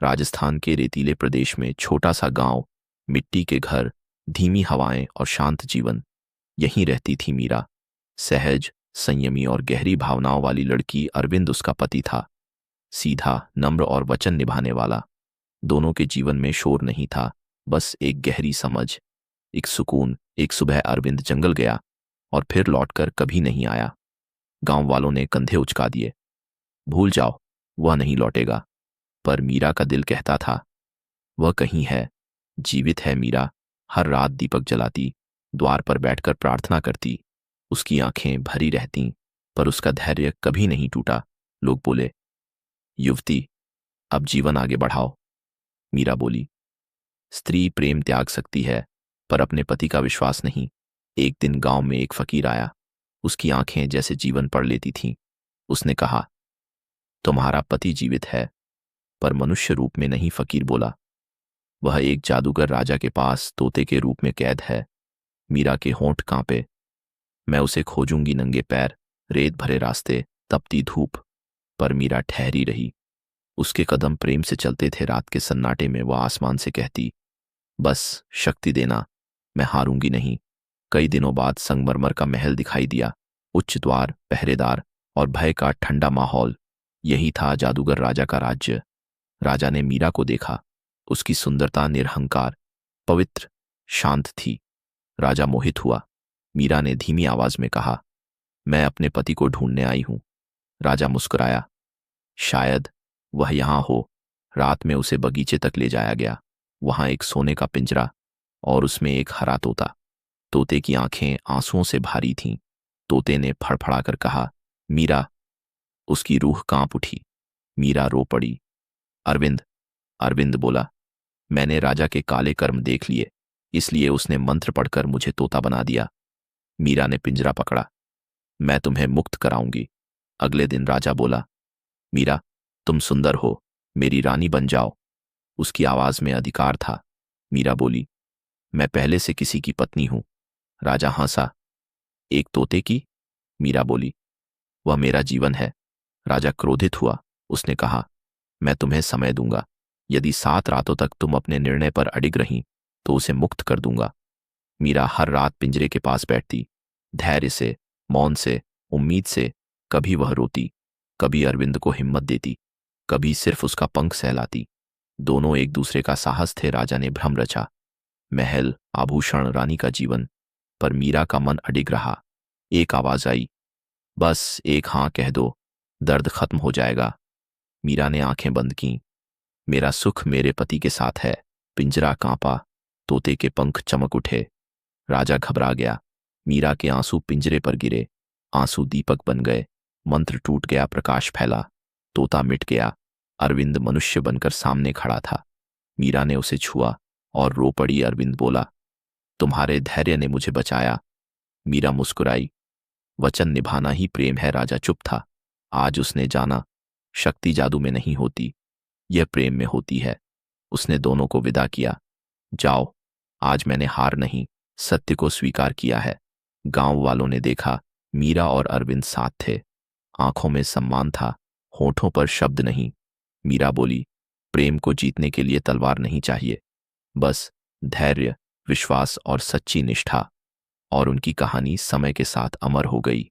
राजस्थान के रेतीले प्रदेश में छोटा सा गांव, मिट्टी के घर, धीमी हवाएं और शांत जीवन। यहीं रहती थी मीरा। सहज, संयमी और गहरी भावनाओं वाली लड़की। अरविंद उसका पति था, सीधा, नम्र और वचन निभाने वाला। दोनों के जीवन में शोर नहीं था, बस एक गहरी समझ, एक सुकून। एक सुबह अरविंद जंगल गया और फिर लौटकर कभी नहीं आया। गांव वालों ने कंधे उचका दिए। भूल जाओ, वह नहीं लौटेगा। पर मीरा का दिल कहता था, वह कहीं है, जीवित है। मीरा हर रात दीपक जलाती, द्वार पर बैठकर प्रार्थना करती। उसकी आंखें भरी रहतीं, पर उसका धैर्य कभी नहीं टूटा। लोग बोले, युवती, अब जीवन आगे बढ़ाओ। मीरा बोली, स्त्री प्रेम त्याग सकती है, पर अपने पति का विश्वास नहीं। एक दिन गांव में एक फकीर आया। उसकी आंखें जैसे जीवन पढ़ लेती थीं। उसने कहा, तुम्हारा पति जीवित है, पर मनुष्य रूप में नहीं। फकीर बोला, वह एक जादूगर राजा के पास तोते के रूप में कैद है। मीरा के होंठ कांपे। मैं उसे खोजूंगी, नंगे पैर, रेत भरे रास्ते, तपती धूप। पर मीरा ठहरी रही। उसके कदम प्रेम से चलते थे। रात के सन्नाटे में वह आसमान से कहती, बस शक्ति देना, मैं हारूंगी नहीं। कई दिनों बाद संगमरमर का महल दिखाई दिया। उच्च द्वार, पहरेदार और भय का ठंडा माहौल। यही था जादूगर राजा का राज्य। राजा ने मीरा को देखा। उसकी सुंदरता निरहंकार, पवित्र, शांत थी। राजा मोहित हुआ। मीरा ने धीमी आवाज में कहा, मैं अपने पति को ढूंढने आई हूं। राजा मुस्कुराया, शायद वह यहां हो। रात में उसे बगीचे तक ले जाया गया। वहां एक सोने का पिंजरा और उसमें एक हरा तोता। तोते की आंखें आंसुओं से भारी थीं। तोते ने फड़फड़ाकर कहा, मीरा। उसकी रूह कांप उठी। मीरा रो पड़ी। अरविंद, अरविंद बोला, मैंने राजा के काले कर्म देख लिए, इसलिए उसने मंत्र पढ़कर मुझे तोता बना दिया। मीरा ने पिंजरा पकड़ा, मैं तुम्हें मुक्त कराऊंगी। अगले दिन राजा बोला, मीरा, तुम सुंदर हो, मेरी रानी बन जाओ। उसकी आवाज में अधिकार था। मीरा बोली, मैं पहले से किसी की पत्नी हूं। राजा हंसा, एक तोते की? मीरा बोली, वह मेरा जीवन है। राजा क्रोधित हुआ। उसने कहा, मैं तुम्हें समय दूंगा। यदि 7 रातों तक तुम अपने निर्णय पर अडिग रहीं तो उसे मुक्त कर दूंगा। मीरा हर रात पिंजरे के पास बैठती, धैर्य से, मौन से, उम्मीद से। कभी वह रोती, कभी अरविंद को हिम्मत देती, कभी सिर्फ उसका पंख सहलाती। दोनों एक दूसरे का साहस थे। राजा ने भ्रम रचा, महल, आभूषण, रानी का जीवन। पर मीरा का मन अडिग रहा। एक आवाज आई, बस एक हाँ कह दो, दर्द खत्म हो जाएगा। मीरा ने आंखें बंद कीं। मेरा सुख मेरे पति के साथ है। पिंजरा कांपा, तोते के पंख चमक उठे। राजा घबरा गया। मीरा के आंसू पिंजरे पर गिरे। आंसू दीपक बन गए। मंत्र टूट गया, प्रकाश फैला। तोता मिट गया। अरविंद मनुष्य बनकर सामने खड़ा था। मीरा ने उसे छुआ और रो पड़ी। अरविंद बोला, तुम्हारे धैर्य ने मुझे बचाया। मीरा मुस्कुराई, वचन निभाना ही प्रेम है। राजा चुप था। आज उसने जाना, शक्ति जादू में नहीं होती, यह प्रेम में होती है। उसने दोनों को विदा किया। जाओ, आज मैंने हार नहीं, सत्य को स्वीकार किया है। गांव वालों ने देखा, मीरा और अरविंद साथ थे। आंखों में सम्मान था, होठों पर शब्द नहीं। मीरा बोली, प्रेम को जीतने के लिए तलवार नहीं चाहिए, बस धैर्य, विश्वास और सच्ची निष्ठा। और उनकी कहानी समय के साथ अमर हो गई।